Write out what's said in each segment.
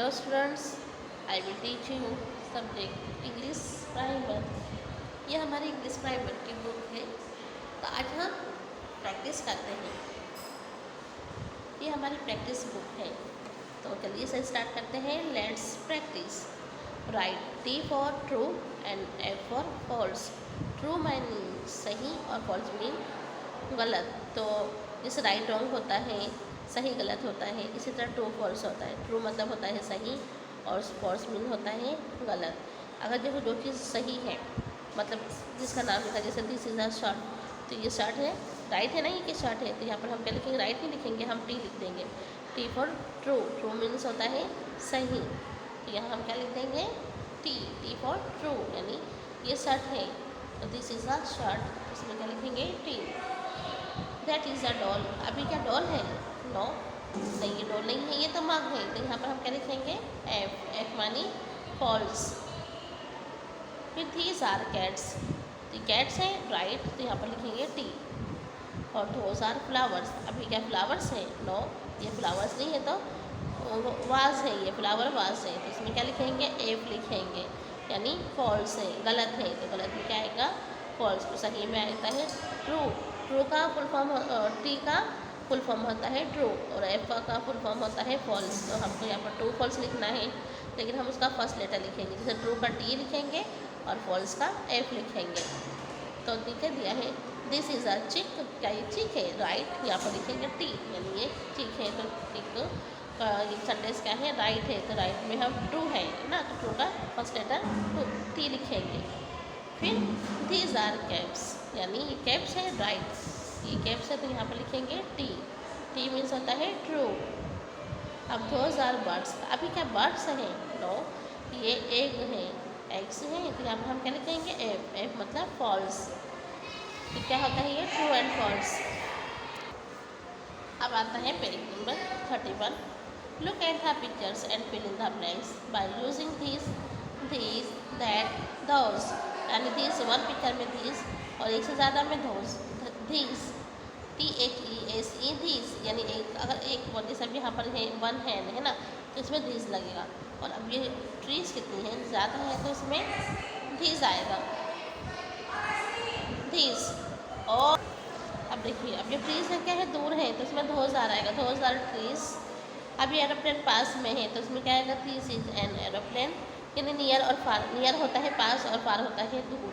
Hello students, I will teach you subject English Primer। यह हमारी English primer की book है। तो आज हम प्रैक्टिस करते हैं। ये हमारी प्रैक्टिस बुक है। तो चलिए से स्टार्ट करते हैं। Let's practice. Right, T for true and F for false. True meaning सही और फॉल्स मीन गलत। तो इस राइट रॉन्ग होता है, सही गलत होता है। इसी तरह ट्रू फॉल्स होता है। ट्रू मतलब होता है सही और फॉल्स मीन होता है गलत। अगर देखो जो चीज़ सही है, मतलब जिसका नाम लिखा, जैसे दिस इज़ अ शर्ट, तो ये शर्ट है, राइट है ना, ये कि शर्ट है, तो यहाँ पर हम क्या लिखेंगे, राइट नहीं लिखेंगे, हम टी लिख देंगे। T for true, true means होता है सही, तो यहाँ हम क्या लिख देंगे, टी। टी फॉर ट्रू यानी ये शर्ट है, तो दिस इज़ अ शर्ट, इसमें क्या लिखेंगे, T. That is a doll, अभी क्या डॉल है, नो नहीं, ये डॉल नहीं है, ये तो मग है, तो यहाँ पर हम क्या लिखेंगे, एफ। एफ मानी फॉल्स। फिर थीस आर कैट्स, तो कैट्स हैं, राइट, तो यहाँ पर लिखेंगे टी। और दोज आर फ्लावर्स, अभी क्या फ्लावर्स है, नो ये फ्लावर्स नहीं है, तो वाज है, ये फ्लावर वाज है, तो इसमें क्या लिखेंगे, एफ लिखेंगे, यानी फॉल्स है, गलत है, तो गलत में क्या आएगा, फॉल्स। तो सही में आता है ट्रू। ट्रू का फुल फॉर्म, टी का फुल फॉर्म होता है ट्रू, और एफ का फुल फॉर्म होता है फॉल्स। तो हमको यहाँ पर ट्रू फॉल्स लिखना है, लेकिन हम उसका फर्स्ट लेटर लिखेंगे, जैसे ट्रू का टी लिखेंगे और फॉल्स का एफ लिखेंगे। तो ठीक है, दिया है दिस इज़ अ चिक, क्या ये चिक है, राइट, यहाँ पर लिखेंगे टी, यानी ये चिक है, तो चिक ये सेंटेंस क्या है, राइट है, तो राइट में हम ट्रू है ना, तो ट्रू का फर्स्ट लेटर टी लिखेंगे। फिर दीज आर कैप्स, यानी ये कैप्स है, राइट, ये कैप्स है, तो यहाँ पर लिखेंगे टी। टी मीन्स होता है ट्रू। अब दोज आर बर्ड्स, अभी क्या बर्ड्स हैं, नो ये एग है, एग्स हैं, तो यहाँ पर हम क्या लिखेंगे, एफ। एफ मतलब फॉल्स, तो क्या होता है ये ट्रू एंड फॉल्स। अब आता है page number 31। Look at the pictures and fill in the blanks by using these, that, those, यानी these वन पिक्चर में these और एक से ज़्यादा में those, these, THESE, these, यानी एक, अगर एक जैसे अभी यहाँ पर है वन हैंड है ना, तो इसमें these लगेगा। और अब ये ट्रीज कितनी हैं, ज़्यादा है, तो इसमें these आएगा, these। और अब देखिए, अब ये ट्रीज है क्या है, दूर है, तो इसमें धोज आ आएगा, धोज आर ट्रीज। अभी एरोप्लेन पास में है, तो इसमें क्या आएगा, दिस इज एन एरोप्लेन, यानी नियर और फार। नियर होता है पास और फार होता है दूर,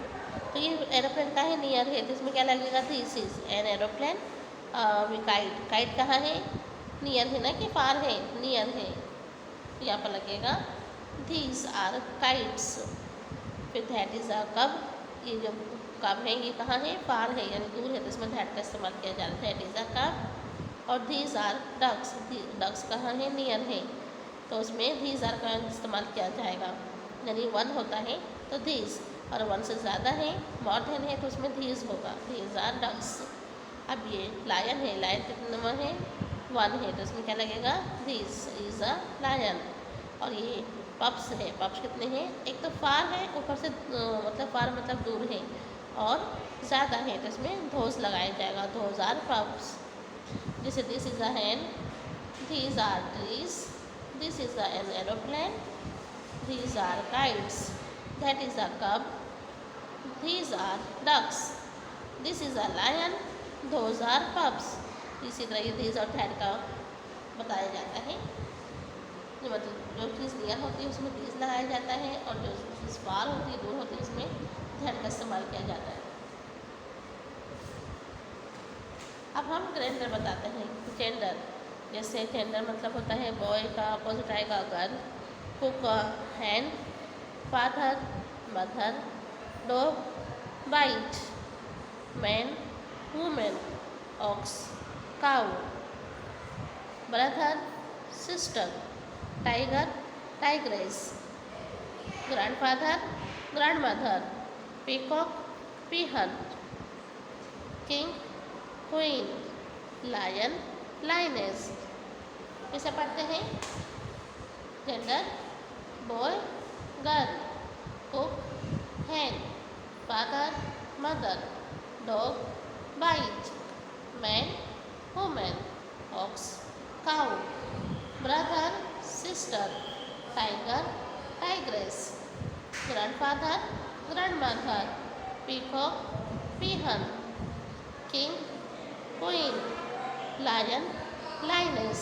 तो ये एरोप्लेन का है, नियर है, तो इसमें क्या लगेगा, this is an aeroplane. Kite, kite कहाँ है, नियर है ना कि फार है, नियर है, तो यहाँ पर लगेगा दीज आर काइट्स। फिर दैट इज़ अ कब, ये जो कब है ये कहाँ है, फार है, यानी दूर है, तो इसमें दैट का इस्तेमाल किया जा रहा है, दैट इज़ अ कब। और दीज आर डक्स, डक्स कहाँ है, नियर है, तो उसमें दीज आर का इस्तेमाल किया जाएगा, यानी वन होता है तो दीज, और वन से ज़्यादा है, मोर देन है, तो उसमें दीज होगा, दीज आर डक्स। अब ये लायन है, लायन कितने नंबर है, वन है, तो इसमें क्या लगेगा, दिस इज़ अ लायन। और ये पप्स है, पप्स कितने हैं, एक तो फार है, ऊपर से मतलब फार मतलब दूर है, और ज़्यादा है, तो इसमें धोज लगाया जाएगा, धोज आर पप्स। जैसे this is a hen, these are trees, this is an aeroplane, these are kites, that is a cub, these are ducks, this is a lion, those are pups। इसी तरह ये these और that का बताया जाता है, जो मतलब जो चीज़ नियर होती है उसमें these लगाया जाता है, और जो चीज़ फार होती है, दूर होती है, उसमें that का इस्तेमाल किया जाता है। अब हम जेंडर बताते हैं। जेंडर, जैसे जेंडर मतलब होता है बॉय का अपोजिट आएगा girl, cock hen, father mother, dog bite, man women, ox cow, brother sister, tiger tigress, grandfather grandmother, peacock peahen, king queen, lion lioness. इसे पढ़ते हैं। Gender boy girl, cock hen, father mother, dog bite, man women, ox cow, brother sister, tiger, tigress, grandfather, grandmother, peacock, peahen, king, queen, lion, lioness.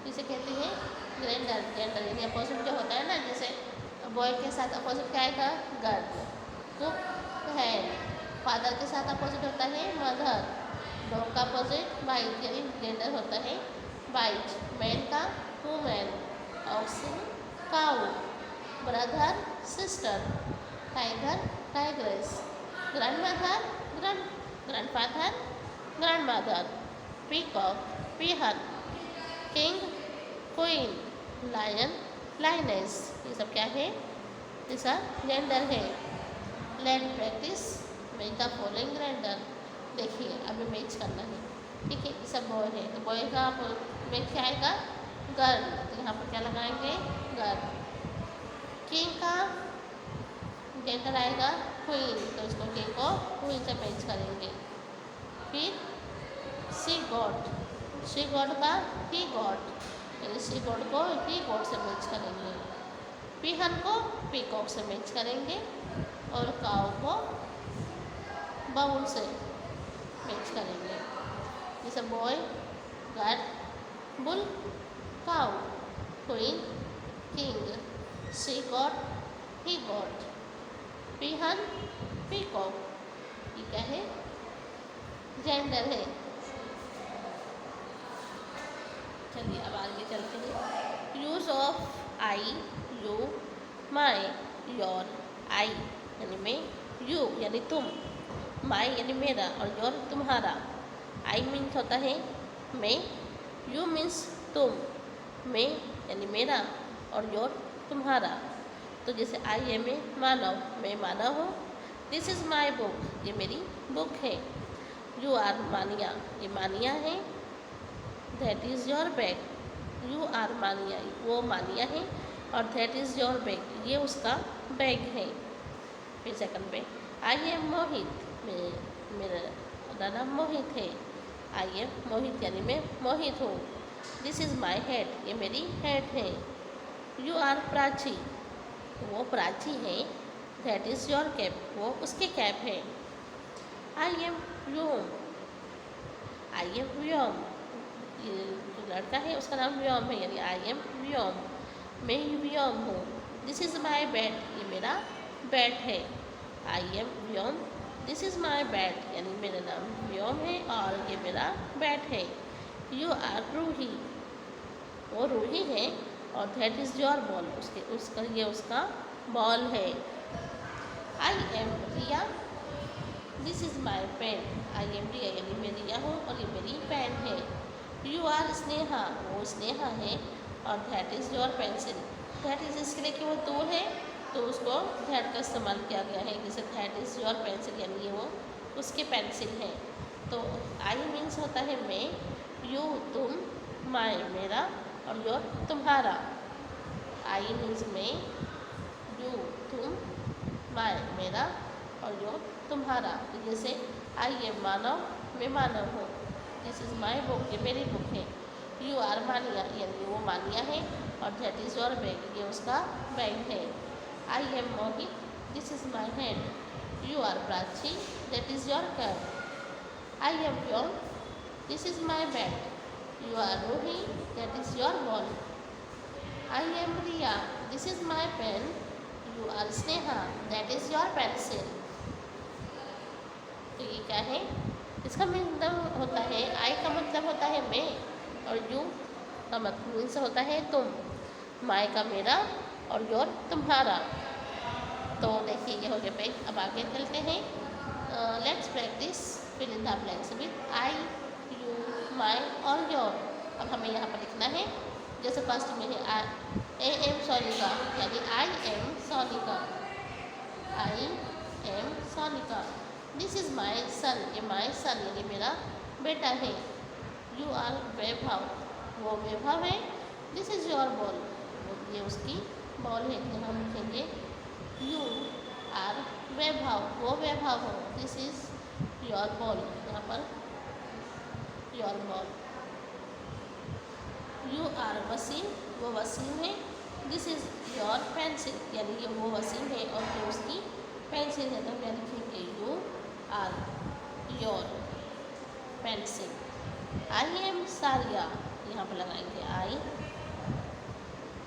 जिसे कहते हैं gender. Gender यानी opposite जो होता है ना, जैसे बॉय के साथ अपोजिट क्या आएगा, गर्ल। Cock, hen. फादर के साथ अपोजिट होता है मदर। डॉग का अपोजिट वाइट यानी जेंडर होता है वाइट। मैन का women. Oxen, cow. Brother, sister. Tiger, tigress. Grandmother, grandfather, grandmother. Peacock, peahen. King, queen, lion, lioness. ये सब क्या है, इसका जेंडर है। Let practice match the following gender. देखिए अभी मैच करना है, ठीक है। ये सब बॉय है तो बॉय का मैच क्या आएगा, गर्ल। तो यहाँ पर क्या लगाएंगे, गर्ल। किंग का जेंडर आएगा क्वीन, तो इसको किंग को क्वीन से मैच करेंगे। फिर सी गॉड, शी गॉड का ही गॉड, यानी शी गॉड को ही गॉड से मैच करेंगे। पीहन को पीकॉक से मैच करेंगे और काऊ को बाउल से मैच करेंगे। जैसे boy, girl, bull, cow, queen, king, she God, he God, पीहन, peacock. ये क्या है, जेंडर है। चलिए अब आगे चलते हैं। Use of I, you, my, your. I यानी मैं, यू यानी तुम, माई यानी मेरा और योर तुम्हारा। आई मीन्स होता है मैं, यू मीन्स तुम, मैं यानी मेरा और योर तुम्हारा। तो जैसे आई एम ए मानव, मैं मानव हूँ। दिस इज़ माई बुक, ये मेरी बुक है। यू आर मानिया, ये मानिया है। That is your bag, you are Mania, वो मानिया है। और दैट इज़ योर बैग, ये उसका बैग है। फिर सेकंड पे, आई एम मोहित, मेरा नाम मोहित है। आई एम मोहित यानी मैं मोहित हूँ। दिस इज़ माई हेड, ये मेरी हेड है। यू आर प्राची, वो प्राची है। दैट इज़ योर कैप, वो उसकी कैप है। I am Vyom, I am व्योम, ये जो लड़का है उसका नाम व्योम है, यानी आई एम व्योम, मैं व्योम हूँ। दिस इज़ माई बेड, ये मेरा बेड है। I am Vyom, this is my bed, यानी मेरा नाम व्योम है और ये मेरा बेड है। यू आर रूही, वो रूही है। और दैट इज़ योर बॉल, उसका ये उसका बॉल है। I am Riya, this is my pen, I am Riya यानी मैं रिया हूँ और ये मेरी पेन है। यू आर स्नेहा, वो स्नेहा है। और that is your pencil, that is इसके लिए कि वो दूर है तो उसको दैट का इस्तेमाल किया गया है। जैसे दैट इज़ योर पेंसिल यानी ये वो उसकी पेंसिल है। तो आई मीन्स होता है मैं, यू तुम, माई मेरा और योर तुम्हारा। आई मीन्स मैं, यू तुम, माई मेरा और योर तुम्हारा। जैसे आई एम मानव, मैं मानव हूँ। दिस इज़ माई बुक, ये मेरी बुक है। यू आर मानिया यानी वो मानिया है। और दैट इज़ योर बैग, ये उसका बैग है। I am Mohit, this is my hand. You are Prachi, that is your cap. I am Vyom, this is my bag. You are Ruhi, that is your ball. I am Riya, this is my pen. You are Sneha, that is your pencil. तो ये क्या है, इसका मतलब होता है, आई का मतलब होता है मैं और यू का मतलब होता है तुम, माई का मेरा और योर तुम्हारा। तो देखिए ये हो गया पेज। अब आगे चलते हैं। Let's practice fill in the blanks with I, you, my और योर। अब हमें यहाँ पर लिखना है, जैसे फर्स्ट में है ए एम सोनिका, यानी I am Sonika, I am Sonika. This is my son, ये माई सन यानी मेरा बेटा है। यू आर वैभव, वो वैभव है। दिस इज़ योर बॉल, ये उसकी बॉल है। यहाँ हम लिखेंगे यू आर वैभव, वो वैभव हो। दिस इज़ योर बॉल, यहाँ पर your ball. You are Wasim, वो वसीम है। दिस इज़ योर पेंसिल, यानी ये वो वसीम है और ये उसकी पेंसिल है, तो हम यहाँ लिखेंगे you are your pencil. I am Sariya, यहाँ पर लगाएंगे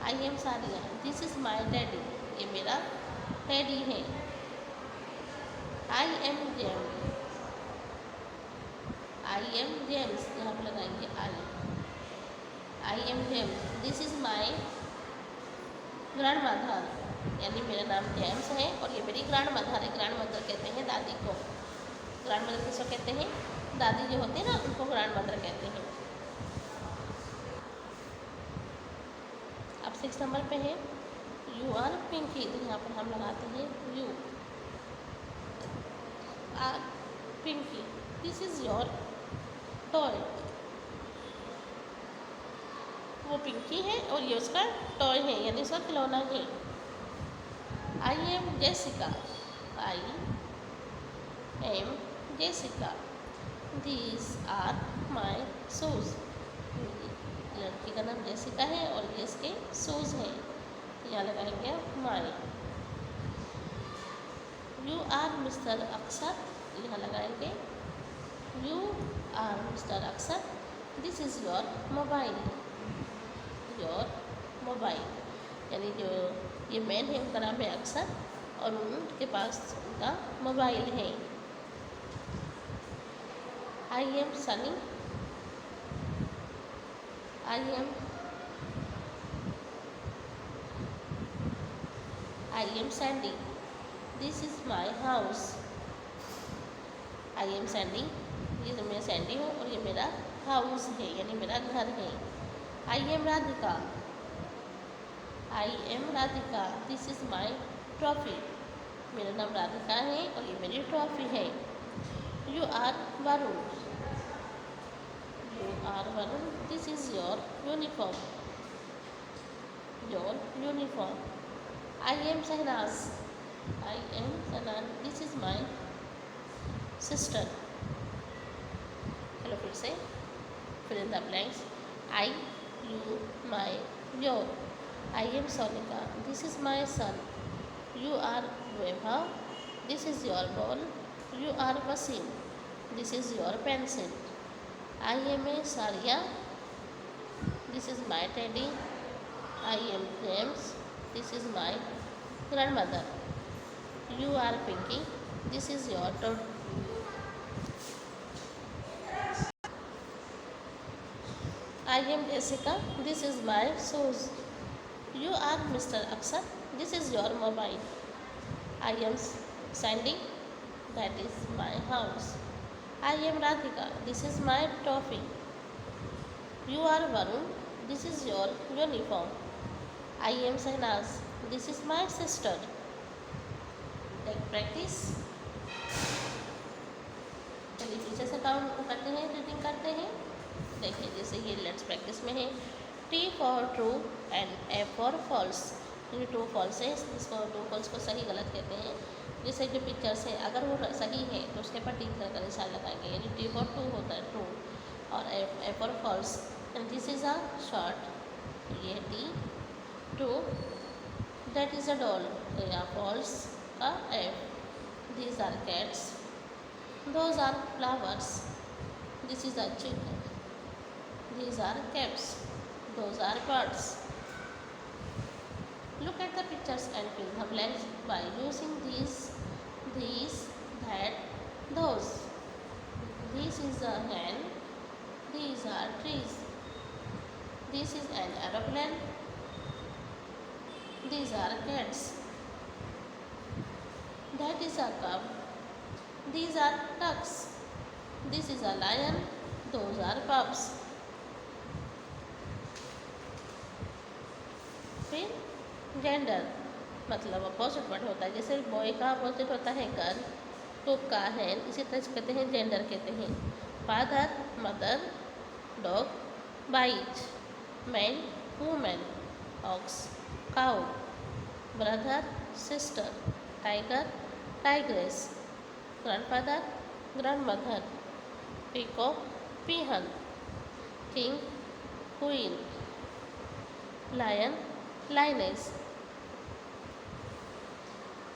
I am Sariya. This is my daddy, ये मेरा डैडी है। आई एम जेम्स, यहाँ पर लगाएंगे I M James. This is my grand mother, यानी मेरा नाम जेम्स है और ये मेरी ग्रैंड मदर है। ग्रैंड मदर कहते हैं दादी को। ग्रैंड मदर किसको कहते हैं? दादी जो होती है ना, उनको ग्रैंड मदर कहते हैं। अब 6 नंबर पे है यू आर पिंकी, तो यहाँ पर हम लगाते हैं you are Pinky. This is your toy, वो पिंकी है और ये उसका टॉय है, यानी उसका खिलौना है। I am Jessica, I am Jessica. These are my shoes, लड़की का नाम जेसिका है और ये इसके शूज़ हैं, यहाँ लगाएंगे माई। यू आर मिस्टर अक्षर, यहाँ लगाएंगे यू आर मिस्टर अक्षर। दिस इज़ योर मोबाइल, यानी जो ये मैन है उनका नाम है अक्षर और उनके पास उनका मोबाइल है। I M Sunny, I am Sandy. This is my house, I am Sandy, ये मैं सैंडी हूँ और ये मेरा हाउस है, यानी मेरा घर है। I am Radhika, this is my trophy, मेरा नाम राधिका है और ये मेरी ट्रॉफी है। You are Varun, this is your uniform, I am Shehnaz, this is my sister. चलो फिर से fill in the blanks. I, you, my, your. I am Sonika, this is my son. You are Vaibhav, this is your ball. You are Wasim, this is your pencil. I am a सारिया, this is my teddy. I am James, this is my grandmother. You are Pinky, this is your turn. I am Jessica, this is my shoes. You are Mr. Aksar, this is your mobile. I am Sandy, that is my house. I am Radhika, this is my trophy. You are Varun, this is your uniform. I am Sahnaz, this is my sister. Like practice. चलिए पीछे से count करते हैं, reading करते हैं। देखिए जैसे ये लेट्स प्रैक्टिस में है T for true and F for false. ये ट्रू फॉल्स है, इसको ट्रू फॉल्स को सही गलत कहते हैं। जैसे जो पिक्चर्स है अगर वो सही है तो उसके पर टी का निशान लगाएंगे, यानी T फॉर ट्रू होता है ट्रू और F for false. And this is a short, ये T true, that is a doll, तो यहाँ फॉल्स का F। These are cats, those are flowers, this is a chicken, these are caps, those are birds. Look at the pictures and fill the blanks by using these, that, those. This is a hen, these are trees, this is an aeroplane, these are cats, that is a cup, these are ducks, this is a lion, those are pups. फिर gender मतलब opposite word होता है, जैसे boy का opposite होता है girl, cook का हैन, इसी तरह से कहते हैं जेंडर कहते हैं। Father, mother, dog, bite, man, women, ox, cow, brother, sister, tiger, tigress, grandfather, grandmother, peacock, peahen, king, queen, lion, lioness.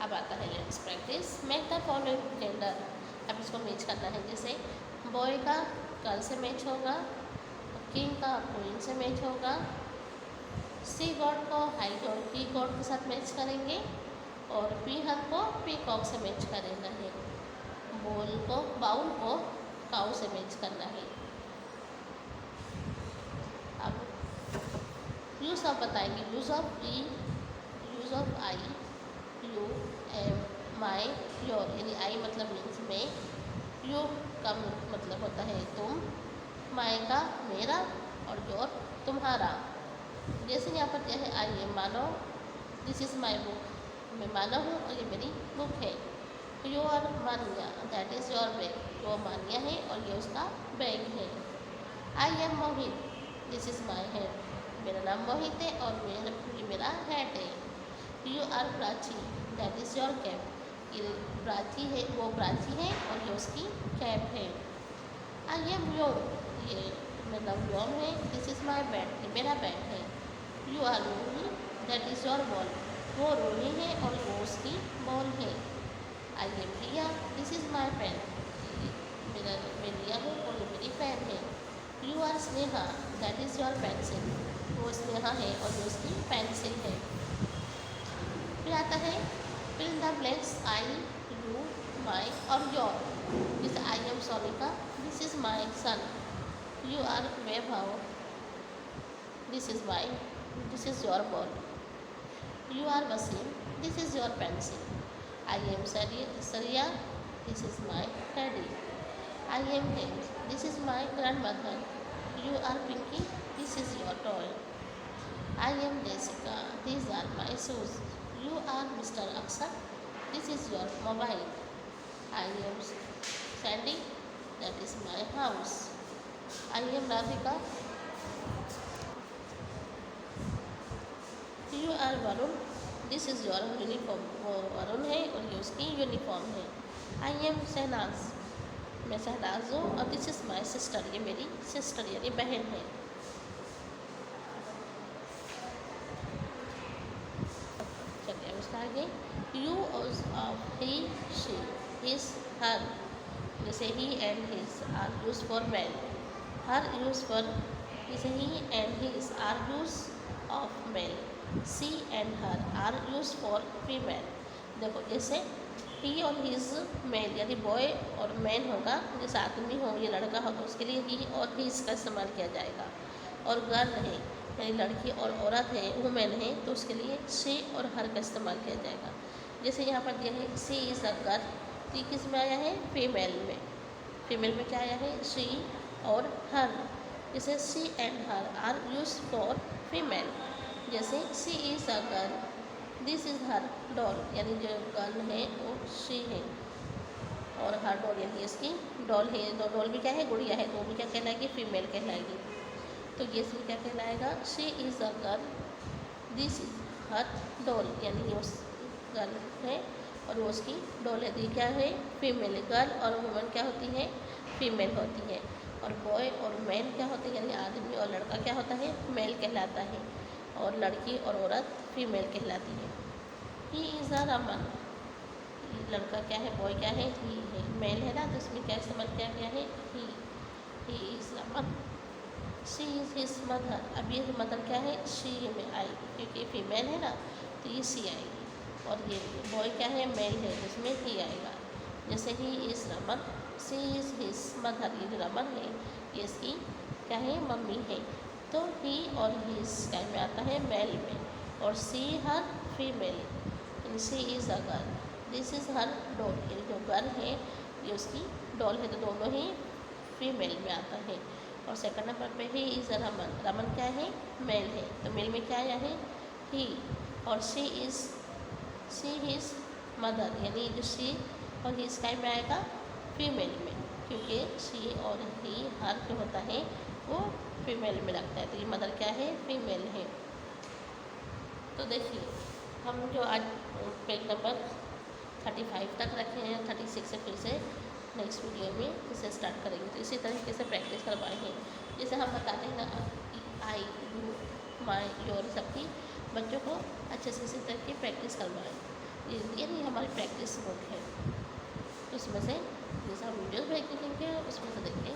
अब आता है let's practice. Make the following gender. अब इसको मैच करना है, जैसे बॉय का गर्ल से मैच होगा, किंग का क्वीन से मैच होगा, सी गॉड को हाई गॉड की गॉड के साथ मैच करेंगे, और पी हर को पीकॉक से मैच करेगा है। बाउल को काऊ से मैच करना है। अब यूज़ ऑफ बताएंगे। Use of E, use of I, you, am, my, your, यानी आई मतलब मीन्स मैं, यू का मतलब होता है तुम, माई का मेरा, और योर तुम्हारा। जैसे यहाँ पर क्या है, I am Manav, this is my book, मैं मानव हूँ और ये मेरी बुक है। You are Mania, that is your bag, वो मानिया है और ये उसका बैग है। I am Mohit, this is my head, मेरा नाम मोहित है और ये मेरा हैट है। You are Prachi, that is your cap, ये प्राची है, वो प्राची है और ये उसकी कैप है। आई एम योम, ये मेरा योम है, दिस इज़ माई बैट, ये मेरा बैट है। You are Rohi, that is your ball, वो रोही है और वो उसकी बॉल है। I am Riya, this is my pen, मैं रिया हूँ और ये मेरी पेन है। You are Sneha, that is your pencil, वो स्नेहा है और ये उसकी पेंसिल है। फिर आता है fill the blanks, I, you, my और योर। जैसे I am Sonika, this is my son, you are Vaibhav, this is your ball. You are Wasim, this is your pencil. I am Sariya, this is my daddy. I am health, this is my grandmother. You are Pinky, this is your toy. I am Jessica, these are my shoes. You are Mr. Aksar, this is your mobile. I am Sandy, that is my house. I am Radhika. You are Varun, this is your uniform. वो वरुण है और ये उसकी uniform है। I am Shehnaaz, मैं शहनाज हूँ और this is my sister, ये मेरी सिस्टर यानी बहन है। चलिए अब इसका आगे। Use of he, she, his, her. जैसे he and his are use for man, her use for, जैसे he and his are use of male, she and her are use for female. देखो जैसे ही और his male यानी boy और man होगा, जैसे आदमी हो या लड़का हो तो उसके लिए ही और हिज का इस्तेमाल किया जाएगा। और गर्ल है यानी लड़की और औरत है, वुमेन है, तो उसके लिए शी और हर का इस्तेमाल किया जाएगा। जैसे यहाँ पर दिया है सी इज़ अ गर्ल, ये किस में आया है, फीमेल में। फीमेल में क्या आया है, शी और हर। जैसे she and her are use for female. जैसे she is a girl, this is her doll, यानी जो गर्ल है वो शी है और हर डॉल यानी इसकी डॉल है। तो डॉल भी क्या है, गुड़िया है, तो वो भी क्या कहलाएगी, फीमेल कहलाएगी। तो ये इसमें क्या कहलाएगा, she is a girl, this is her doll, यानी ये उस गर्ल है और वो उसकी डॉल है। क्या है, फीमेल। गर्ल और वुमन क्या होती है, फीमेल होती है। और बॉय और मैन क्या होते हैं, यानी आदमी और लड़का क्या होता है, मेल कहलाता है, और लड़की और औरत फीमेल कहलाती है। ही इज़ अ रमन, लड़का क्या है, बॉय क्या है, ही है, मेल है ना, तो इसमें क्या इस्तेमाल किया गया है, ही is Raman. She is his mother, अब ये मदर क्या है, शी में आएगी क्योंकि फीमेल है ना, तो ये सी आएगी। और ये बॉय क्या है, मेल है, जिसमें ही आएगा। जैसे he is Raman, she is his mother, ये जो रमन है ये इसकी क्या है, मम्मी है। तो ही और हिज क्या में आता है, मेल में, और she her female, she is a girl, this is her doll, ये जो गर्ल है ये उसकी डॉल है, तो दोनों ही फीमेल में आता है। और सेकंड नंबर पे he is a Raman, Raman क्या है, मेल है, तो मेल में क्या आया है, ही। और सी हिज मदर, यानी जो सी और हिज का में आएगा फीमेल में, क्योंकि सी और ही हर जो होता है वो फीमेल में लगता है, तो ये मदर क्या है, फीमेल है। तो देखिए हम जो आज पेज नंबर 35 तक रखे हैं, 36 से फिर से नेक्स्ट वीडियो में इसे स्टार्ट करेंगे। तो इसी तरीके से प्रैक्टिस करवाए हैं, जैसे हम बताते हैं ना आई, यू, माई, योर सबकी, बच्चों को अच्छे से इसी तरह की प्रैक्टिस करवाएं। ये नहीं हमारी प्रैक्टिस बुक है, उसमें से जैसे हम वीडियोज़ भेज देंगे उसमें से देख के